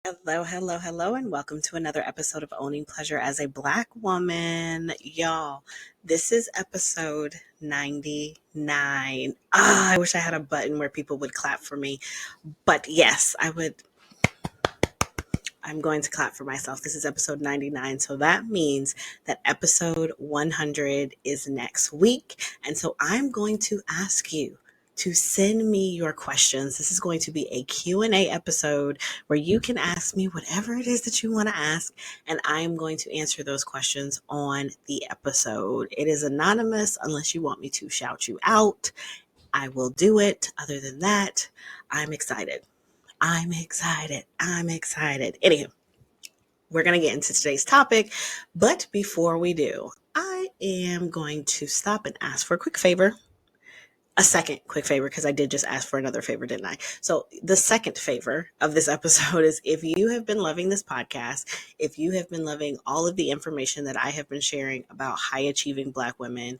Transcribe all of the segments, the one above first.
Hello, hello, hello, and welcome to another episode of Owning Pleasure as a Black Woman. Y'all, this is episode 99. I wish I had a button where people would clap for me, but yes, I would. I'm going to clap for myself. This is episode 99. So that means that episode 100 is next week. And so I'm going to ask you to send me your questions. This is going to be a Q&A episode where you can ask me whatever it is that you want to ask, and I'm going to answer those questions on the episode. It is anonymous unless you want me to shout you out. I will do it. Other than that, I'm excited. I'm excited. I'm excited. Anywho, we're going to get into today's topic. But before we do, I am going to stop and ask for a quick favor. A second quick favor, because I did just ask for another favor, didn't I? So the second favor of this episode is if you have been loving this podcast, if you have been loving all of the information that I have been sharing about high achieving Black women,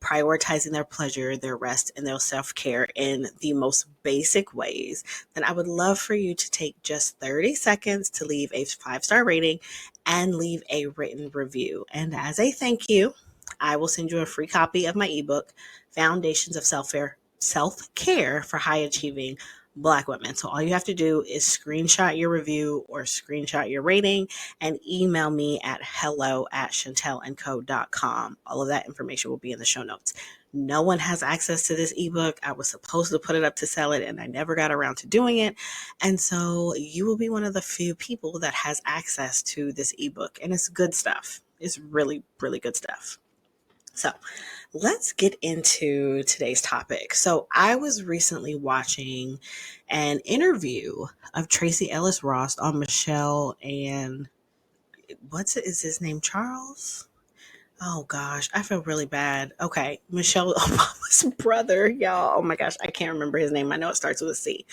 prioritizing their pleasure, their rest, and their self-care in the most basic ways, then I would love for you to take just 30 seconds to leave a 5-star rating and leave a written review. And as a thank you, I will send you a free copy of my ebook, Foundations of Self-Care for High Achieving Black Women. So all you have to do is screenshot your review or screenshot your rating and email me at hello@chantelandco.com. All of that information will be in the show notes. No one has access to this ebook. I was supposed to put it up to sell it and I never got around to doing it. And so you will be one of the few people that has access to this ebook. And it's good stuff. It's really, really good stuff. So let's get into today's topic. So I was recently watching an interview of Tracee Ellis Ross on Michelle and is his name? Charles? Oh gosh, I feel really bad. Okay, Michelle Obama's brother, y'all. Oh my gosh, I can't remember his name. I know it starts with a C.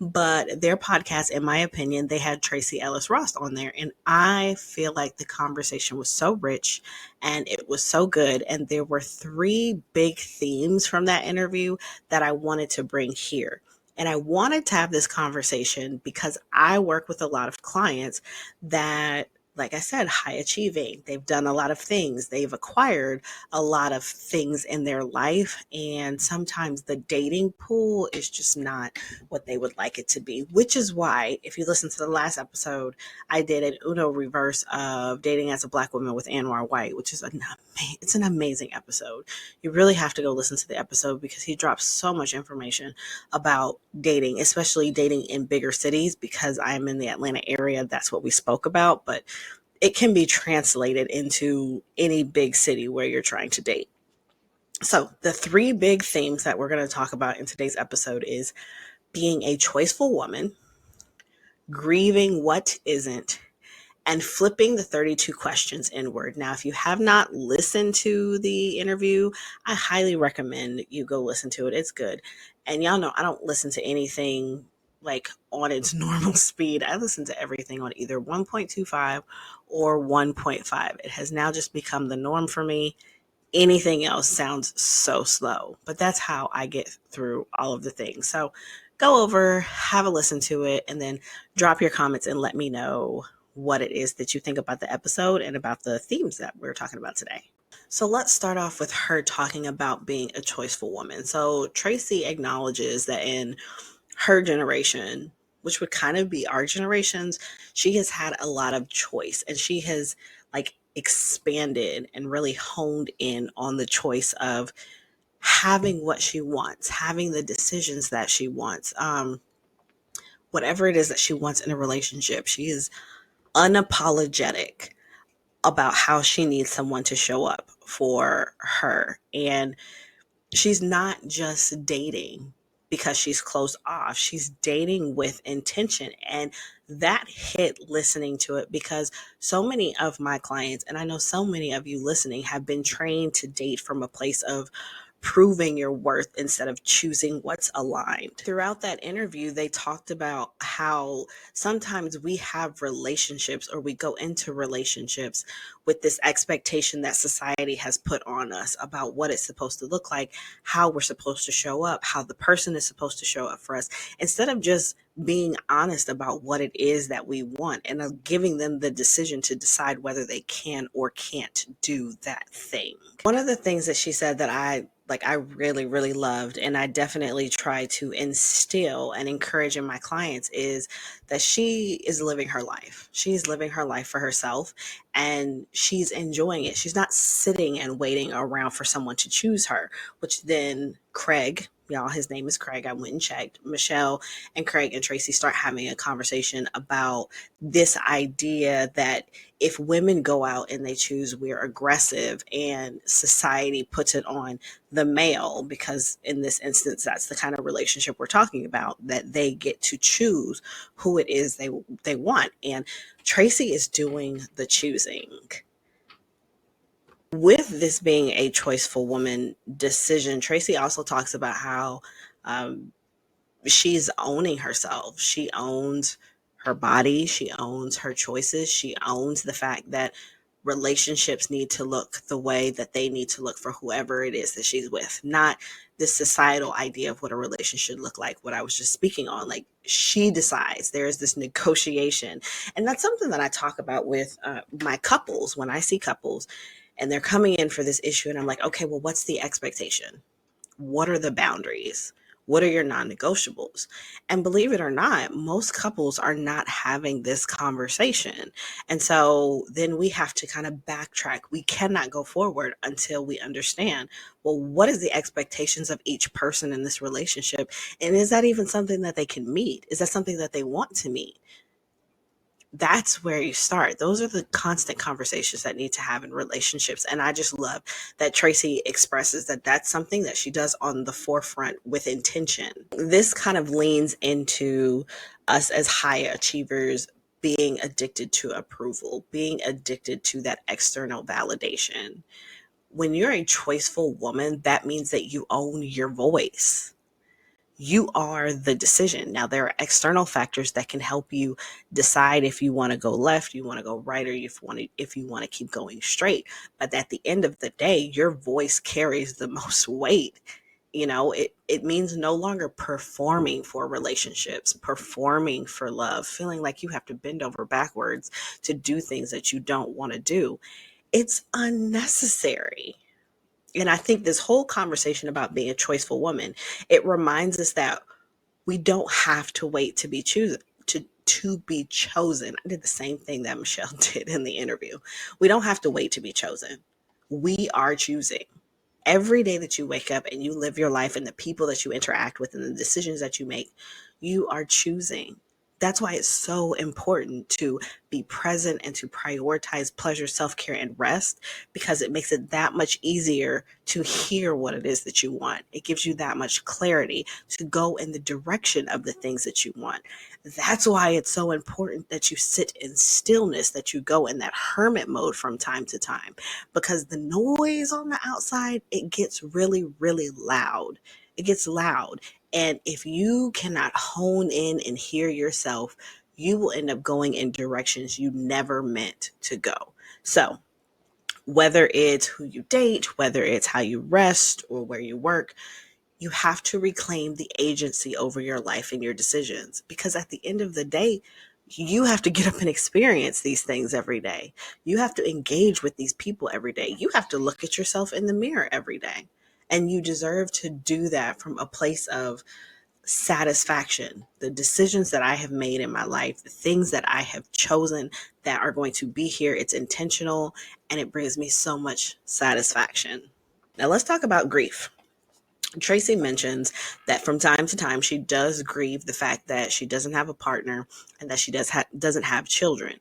But their podcast, in my opinion, they had Tracee Ellis Ross on there. And I feel like the conversation was so rich and it was so good. And there were 3 big themes from that interview that I wanted to bring here. And I wanted to have this conversation because I work with a lot of clients that, like I said, high achieving. They've done a lot of things. They've acquired a lot of things in their life. And sometimes the dating pool is just not what they would like it to be, which is why, if you listen to the last episode, I did an Uno reverse of Dating as a Black Woman with Anwar White, which is it's an amazing episode. You really have to go listen to the episode because he drops so much information about dating, especially dating in bigger cities. Because I'm in the Atlanta area, that's what we spoke about, but it can be translated into any big city where you're trying to date. So the 3 big themes that we're going to talk about in today's episode is being a choiceful woman, grieving what isn't, and flipping the 32 questions inward. Now, if you have not listened to the interview, I highly recommend you go listen to it. It's good. And y'all know I don't listen to anything like on its normal speed. I listen to everything on either 1.25 or 1.5. It has now just become the norm for me. Anything else sounds so slow, but that's how I get through all of the things. So go over, have a listen to it, and then drop your comments and let me know what it is that you think about the episode and about the themes that we're talking about today. So let's start off with her talking about being a choiceful woman. So Tracee acknowledges that in her generation, which would kind of be our generations, she has had a lot of choice and she has like expanded and really honed in on the choice of having what she wants, having the decisions that she wants, whatever it is that she wants in a relationship. She is unapologetic about how she needs someone to show up for her. And she's not just dating because she's closed off. She's dating with intention. And that hit listening to it because so many of my clients, and I know so many of you listening, have been trained to date from a place of proving your worth instead of choosing what's aligned. Throughout that interview, they talked about how sometimes we have relationships or we go into relationships with this expectation that society has put on us about what it's supposed to look like, how we're supposed to show up, how the person is supposed to show up for us, instead of just being honest about what it is that we want and giving them the decision to decide whether they can or can't do that thing. One of the things that she said that I really, really loved, and I definitely try to instill and encourage in my clients, is that she is living her life. She's living her life for herself and she's enjoying it. She's not sitting and waiting around for someone to choose her, which then Craig, y'all, his name is Craig. I went and checked. Michelle and Craig and Tracee start having a conversation about this idea that if women go out and they choose, we're aggressive, and society puts it on the male, because in this instance, that's the kind of relationship we're talking about, that they get to choose who it is they want. And Tracee is doing the choosing. With this being a choiceful woman decision, Tracee also talks about how um, she's owning herself. She owns her body. She owns her choices. She owns the fact that relationships need to look the way that they need to look for whoever it is that she's with, not this societal idea of what a relationship should look like, what I was just speaking on. Like, she decides. There is this negotiation. And that's something that I talk about with my couples when I see couples and they're coming in for this issue. And I'm like, okay, well, what's the expectation? What are the boundaries? What are your non-negotiables? And believe it or not, most couples are not having this conversation. And so then we have to kind of backtrack. We cannot go forward until we understand, well, what is the expectations of each person in this relationship? And is that even something that they can meet? Is that something that they want to meet? That's where you start. Those are the constant conversations that need to have in relationships. And I just love that Tracee expresses that that's something that she does on the forefront with intention. This kind of leans into us as high achievers being addicted to approval, being addicted to that external validation. When you're a choiceful woman, that means that you own your voice. You are the decision. Now, there are external factors that can help you decide if you want to go left, you want to go right, or if you want to keep going straight. But at the end of the day, your voice carries the most weight. It means no longer performing for relationships, performing for love, feeling like you have to bend over backwards to do things that you don't want to do. It's unnecessary. And I think this whole conversation about being a choiceful woman, it reminds us that we don't have to wait to be chosen. To be chosen. I did the same thing that Michelle did in the interview. We don't have to wait to be chosen. We are choosing. Every day that you wake up and you live your life and the people that you interact with and the decisions that you make, you are choosing. That's why it's so important to be present and to prioritize pleasure, self-care, and rest, because it makes it that much easier to hear what it is that you want. It gives you that much clarity to go in the direction of the things that you want. That's why it's so important that you sit in stillness, that you go in that hermit mode from time to time, because the noise on the outside, it gets really, really loud. It gets loud. And if you cannot hone in and hear yourself, you will end up going in directions you never meant to go. So, whether it's who you date, whether it's how you rest or where you work, you have to reclaim the agency over your life and your decisions, because at the end of the day, you have to get up and experience these things every day. You have to engage with these people every day. You have to look at yourself in the mirror every day. And you deserve to do that from a place of satisfaction. The decisions that I have made in my life, the things that I have chosen that are going to be here, it's intentional and it brings me so much satisfaction. Now let's talk about grief. Tracee mentions that from time to time she does grieve the fact that she doesn't have a partner and that she doesn't have children,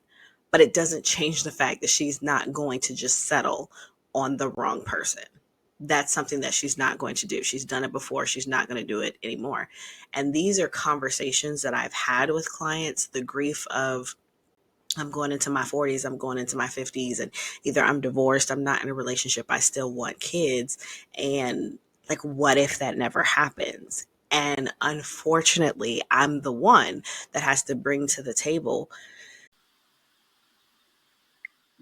but it doesn't change the fact that she's not going to just settle on the wrong person. That's something that she's not going to do. She's done it before. She's not going to do it anymore. And these are conversations that I've had with clients. The grief of, I'm going into my 40s, I'm going into my 50s, and either I'm divorced, I'm not in a relationship, I still want kids. And Like, what if that never happens? And unfortunately, I'm the one that has to bring to the table.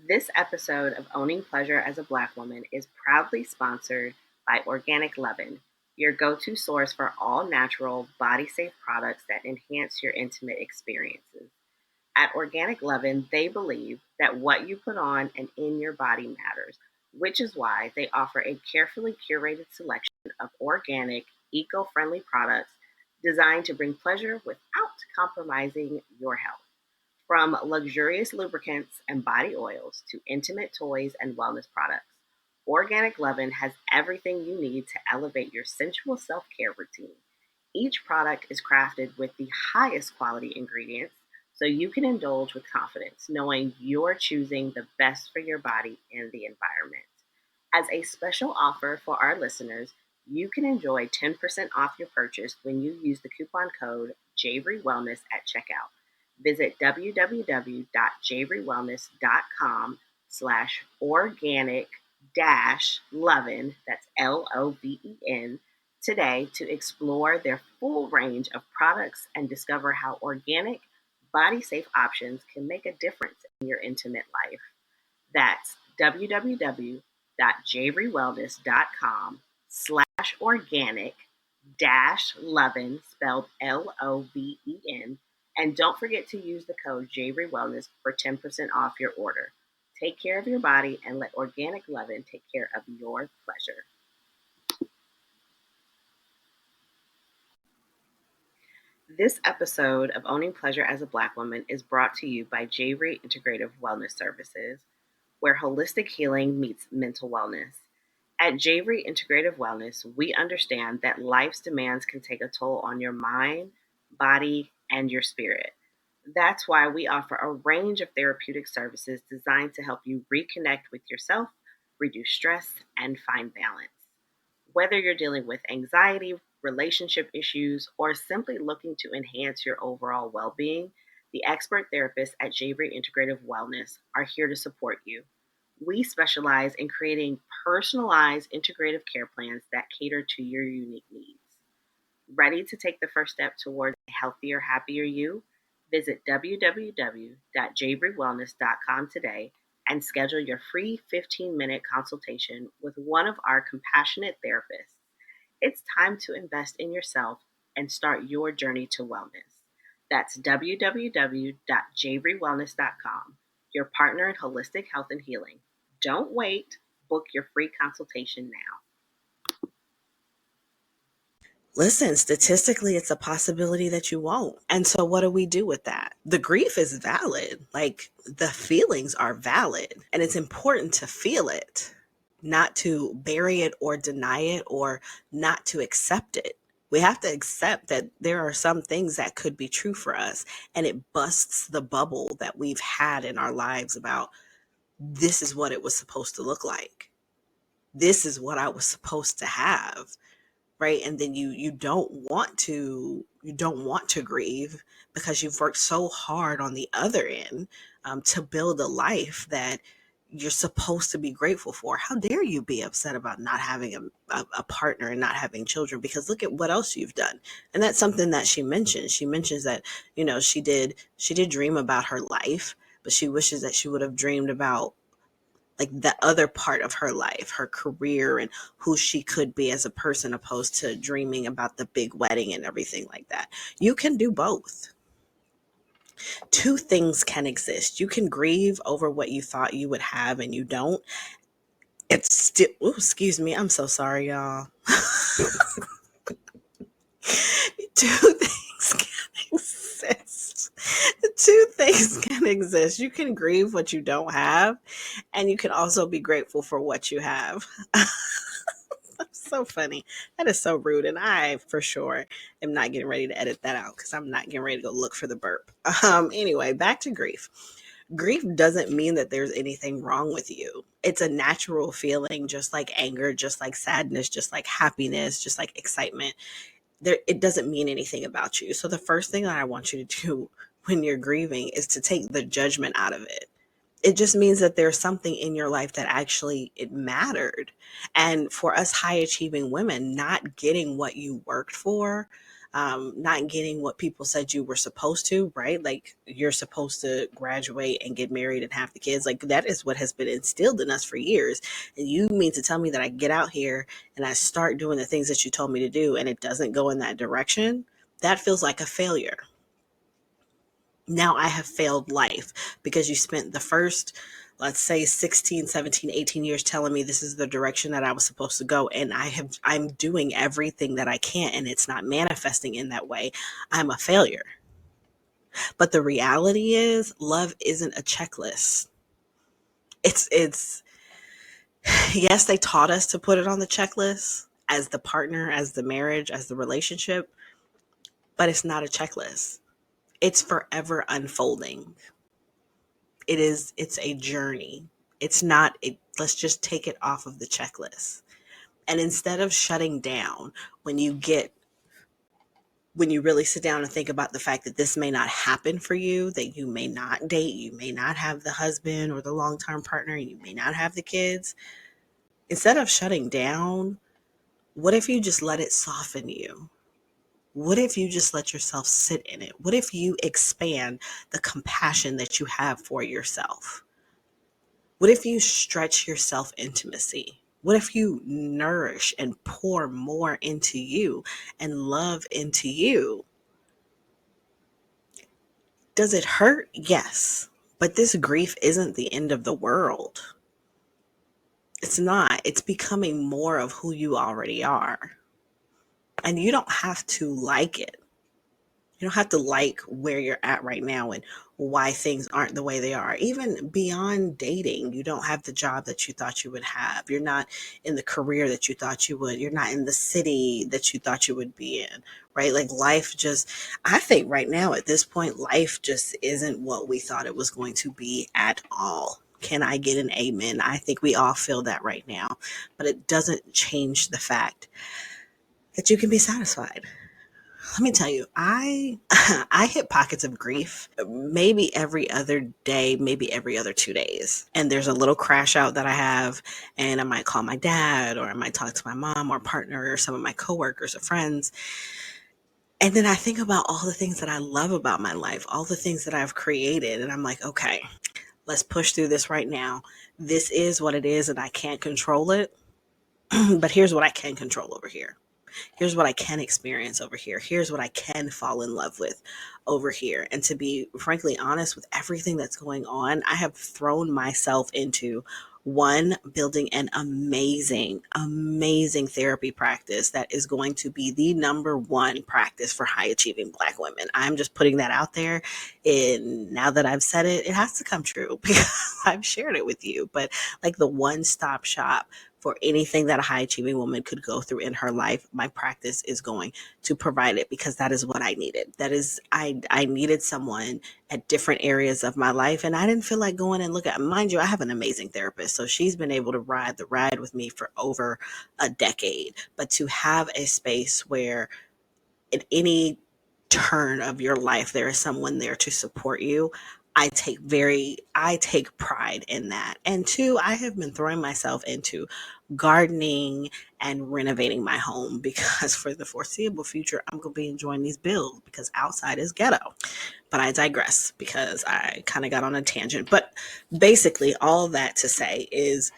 This episode of Owning Pleasure as a Black Woman is proudly sponsored by Organic Leaven, your go to source for all natural, body safe products that enhance your intimate experiences. At Organic Leaven, they believe that what you put on and in your body matters, which is why they offer a carefully curated selection of organic, eco friendly products designed to bring pleasure without compromising your health. From luxurious lubricants and body oils to intimate toys and wellness products, Organic Leaven has everything you need to elevate your sensual self care routine. Each product is crafted with the highest quality ingredients so you can indulge with confidence, knowing you're choosing the best for your body and the environment. As a special offer for our listeners, you can enjoy 10% off your purchase when you use the coupon code JAVRYWELLNESS at checkout. Visit www.javrywellness.com slash organic dash Loven, that's Loven, today to explore their full range of products and discover how organic, body safe options can make a difference in your intimate life. That's www.javrywellness.com slash organic dash Loven, spelled Loven. And don't forget to use the code JAVRYWELLNESS for 10% off your order. Take care of your body and let Organic Leaven take care of your pleasure. This episode of Owning Pleasure as a Black Woman is brought to you by Javery Integrative Wellness Services, where holistic healing meets mental wellness. At Javery Integrative Wellness, we understand that life's demands can take a toll on your mind, body, and your spirit. That's why we offer a range of therapeutic services designed to help you reconnect with yourself, reduce stress, and find balance. Whether you're dealing with anxiety, relationship issues, or simply looking to enhance your overall well being, the expert therapists at Javery Integrative Wellness are here to support you. We specialize in creating personalized integrative care plans that cater to your unique needs. Ready to take the first step toward a healthier, happier you? Visit www.javerywellness.com today and schedule your free 15-minute consultation with one of our compassionate therapists. It's time to invest in yourself and start your journey to wellness. That's www.javerywellness.com, your partner in holistic health and healing. Don't wait. Book your free consultation now. Listen, statistically, it's a possibility that you won't. And so, what do we do with that? The grief is valid. Like, the feelings are valid. And it's important to feel it, not to bury it or deny it or not to accept it. We have to accept that there are some things that could be true for us. And it busts the bubble that we've had in our lives about this is what it was supposed to look like. This is what I was supposed to have, right? And then you don't want to grieve because you've worked so hard on the other end, to build a life that you're supposed to be grateful for. How dare you be upset about not having a partner and not having children? Because look at what else you've done. And that's something that she mentions. She mentions that, she did dream about her life, but she wishes that she would have dreamed about like the other part of her life, her career, and who she could be as a person, opposed to dreaming about the big wedding and everything like that. You can do both. Two things can exist. You can grieve over what you thought you would have and you don't. It's still, ooh, excuse me, I'm so sorry, y'all. Two things can exist. Two things can exist. You can grieve what you don't have, and you can also be grateful for what you have. So funny. That is so rude. And I, for sure, am not getting ready to edit that out because I'm not getting ready to go look for the burp. Anyway, back to grief. Grief doesn't mean that there's anything wrong with you. It's a natural feeling, just like anger, just like sadness, just like happiness, just like excitement. It doesn't mean anything about you. So the first thing that I want you to do when you're grieving is to take the judgment out of it. It just means that there's something in your life that actually it mattered. And for us high achieving women, not getting what you worked for, not getting what people said you were supposed to, right? Like you're supposed to graduate and get married and have the kids. Like that is what has been instilled in us for years. And you mean to tell me that I get out here and I start doing the things that you told me to do and it doesn't go in that direction? That feels like a failure. Now I have failed life because you spent the first, let's say 16, 17, 18 years telling me this is the direction that I was supposed to go, and I'm doing everything that I can and it's not manifesting in that way. I'm a failure. But the reality is love isn't a checklist. It's yes, they taught us to put it on the checklist as the partner, as the marriage, as the relationship, but it's not a checklist. It's forever unfolding. It's a journey. It's not let's just take it off of the checklist. And instead of shutting down when you get when you really sit down and think about the fact that this may not happen for you, that you may not date, you may not have the husband or the long-term partner, you may not have the kids, instead of shutting down, what if you just let it soften you? What if you just let yourself sit in it? What if you expand the compassion that you have for yourself? What if you stretch your self intimacy? What if you nourish and pour more into you and love into you? Does it hurt? Yes. But this grief isn't the end of the world. It's not. It's becoming more of who you already are. And you don't have to like it. You don't have to like where you're at right now and why things aren't the way they are. Even beyond dating, you don't have the job that you thought you would have. You're not in the career that you thought you would. You're not in the city that you thought you would be in, right? Like life just, I think right now at this point, life just isn't what we thought it was going to be at all. Can I get an amen? I think we all feel that right now, but it doesn't change the fact that you can be satisfied. Let me tell you, I I hit pockets of grief maybe every other day, maybe every other 2 days. And there's a little crash out that I have, and I might call my dad, or I might talk to my mom or partner or some of my coworkers or friends. And then I think about all the things that I love about my life, all the things that I've created, and I'm like, okay, let's push through this right now. This is what it is, and I can't control it. But here's what I can control over here. Here's what I can experience over here. Here's what I can fall in love with over here. And to be frankly honest with everything that's going on, I have thrown myself into one, building an amazing, amazing therapy practice that is going to be the number one practice for high achieving Black women. I'm just putting that out there. And now that I've said it, it has to come true because I've shared it with you. But like the one stop shop for anything that a high achieving woman could go through in her life, my practice is going to provide it because that is what I needed. That is, I needed someone at different areas of my life. And I didn't feel like going and look at, mind you, I have an amazing therapist. So she's been able to ride the ride with me for over a decade. But to have a space where at any turn of your life, there is someone there to support you. I take pride in that. And two, I have been throwing myself into gardening and renovating my home because for the foreseeable future, I'm going to be enjoying these bills because outside is ghetto. But I digress because I kind of got on a tangent. But basically, all that to say is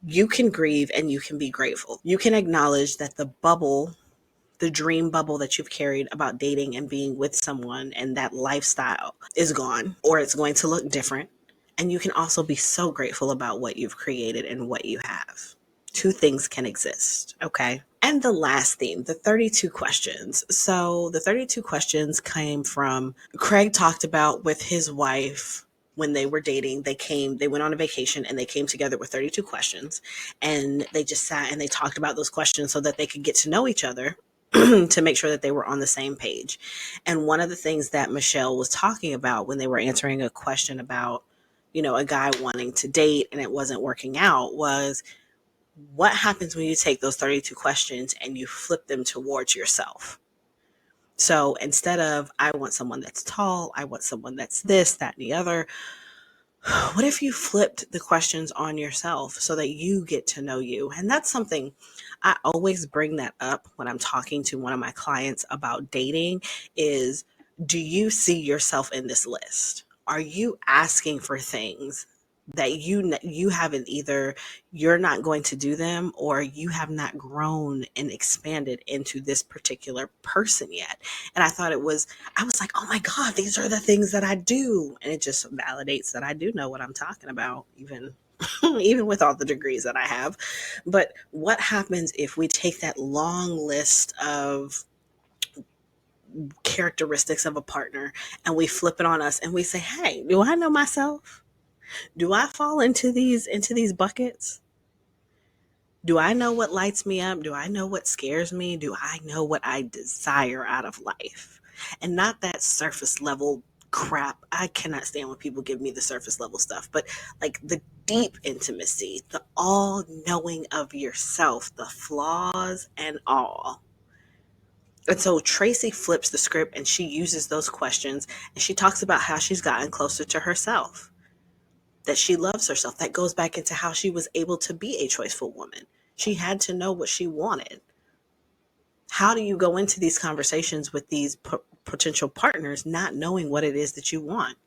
you can grieve and you can be grateful. You can acknowledge that the dream bubble that you've carried about dating and being with someone and that lifestyle is gone, or it's going to look different. And you can also be so grateful about what you've created and what you have. Two things can exist, okay? And the last theme, the 32 questions. So the 32 questions came from Craig talked about with his wife when they were dating. They went on a vacation and they came together with 32 questions, and they just sat and they talked about those questions so that they could get to know each other to make sure that they were on the same page. And one of the things that Michelle was talking about when they were answering a question about, a guy wanting to date and it wasn't working out was what happens when you take those 32 questions and you flip them towards yourself. So instead of, I want someone that's tall, I want someone that's this, that, and the other, What if you flipped the questions on yourself so that you get to know you? And that's something I always bring that up when I'm talking to one of my clients about dating is, do you see yourself in this list? Are you asking for things that you haven't, either you're not going to do them, or you have not grown and expanded into this particular person yet? And I was like, oh my God, these are the things that I do. And it just validates that I do know what I'm talking about, even even with all the degrees that I have. But what happens if we take that long list of characteristics of a partner and we flip it on us and we say, hey, do I know myself? Do I fall into these buckets? Do I know what lights me up? Do I know what scares me? Do I know what I desire out of life? And not that surface level crap. I cannot stand when people give me the surface level stuff, but like the deep intimacy, the all knowing of yourself, the flaws and all. And so Tracee flips the script and she uses those questions and she talks about how she's gotten closer to herself, that she loves herself. That goes back into how she was able to be a choiceful woman. She had to know what she wanted. How do you go into these conversations with these potential partners not knowing what it is that you want?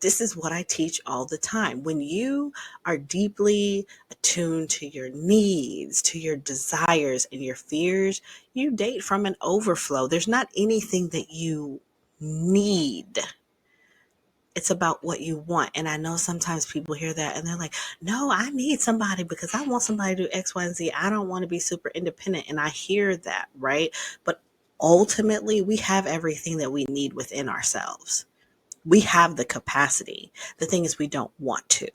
This is what I teach all the time. When you are deeply attuned to your needs, to your desires and your fears, you date from an overflow. There's not anything that you need. It's about what you want. And I know sometimes people hear that and they're like, no, I need somebody because I want somebody to do X, Y, and Z. I don't want to be super independent. And I hear that, right? But ultimately, we have everything that we need within ourselves. We have the capacity. The thing is, we don't want to,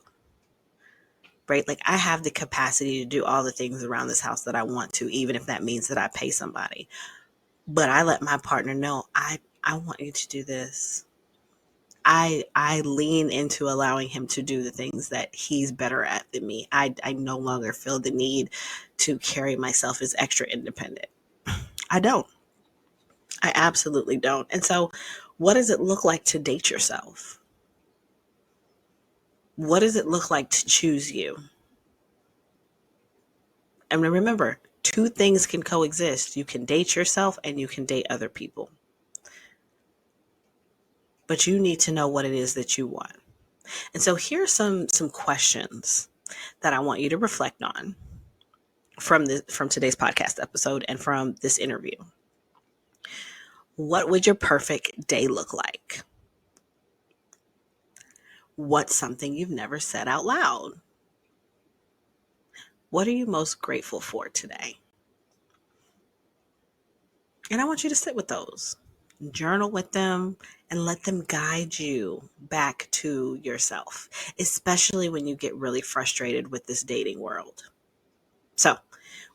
right? Like, I have the capacity to do all the things around this house that I want to, even if that means that I pay somebody. But I let my partner know, I want you to do this. I lean into allowing him to do the things that he's better at than me. I no longer feel the need to carry myself as extra independent. I don't. I absolutely don't. And so, what does it look like to date yourself? What does it look like to choose you? And remember, two things can coexist. You can date yourself and you can date other people. But you need to know what it is that you want. And so here's some questions that I want you to reflect on from today's podcast episode and from this interview. What would your perfect day look like? What's something you've never said out loud? What are you most grateful for today? And I want you to sit with those, journal with them, and let them guide you back to yourself, especially when you get really frustrated with this dating world. So,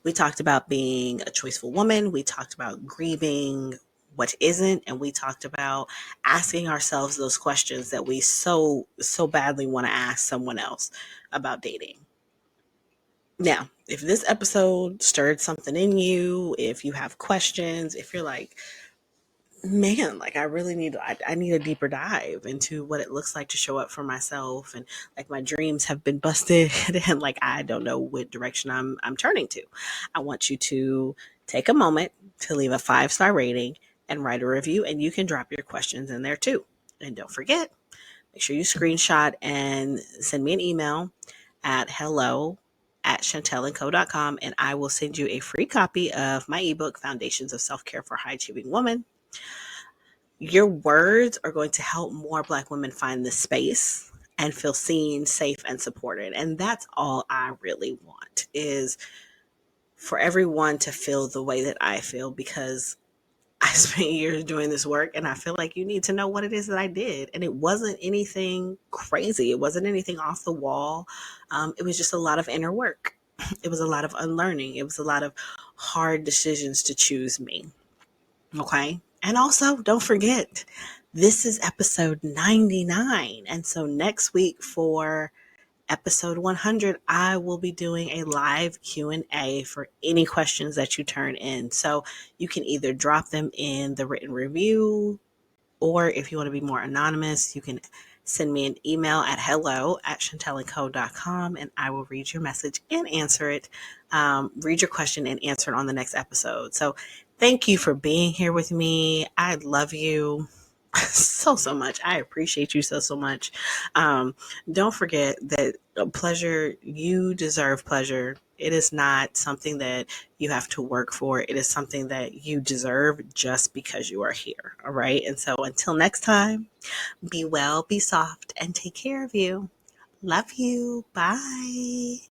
we talked about being a choiceful woman. We talked about grieving what isn't, and we talked about asking ourselves those questions that we so badly want to ask someone else about dating. Now, if this episode stirred something in you, if you have questions, if you're like, man, like I need a deeper dive into what it looks like to show up for myself, and like my dreams have been busted and like I don't know what direction I'm turning to. I want you to take a moment to leave a 5-star rating and write a review, and you can drop your questions in there too. And don't forget, make sure you screenshot and send me an email at hello@chantelandco.com, and I will send you a free copy of my ebook, Foundations of Self-Care for High Achieving Women. Your words are going to help more Black women find this space and feel seen, safe, and supported. And that's all I really want, is for everyone to feel the way that I feel, because I spent years doing this work and I feel like you need to know what it is that I did. And it wasn't anything crazy. It wasn't anything off the wall. It was just a lot of inner work. It was a lot of unlearning. It was a lot of hard decisions to choose me. Okay. And also, don't forget, this is episode 99. And so next week for episode 100, I will be doing a live Q&A for any questions that you turn in. So you can either drop them in the written review, or if you want to be more anonymous, you can send me an email at hello@chantelandco.com, and I will read your message and answer it. Read your question and answer it on the next episode. So thank you for being here with me. I love you so much. I appreciate you so much. Don't forget that pleasure, you deserve pleasure. It is not something that you have to work for. It is something that you deserve just because you are here. All right. And so until next time, be well, be soft, and take care of you. Love you. Bye.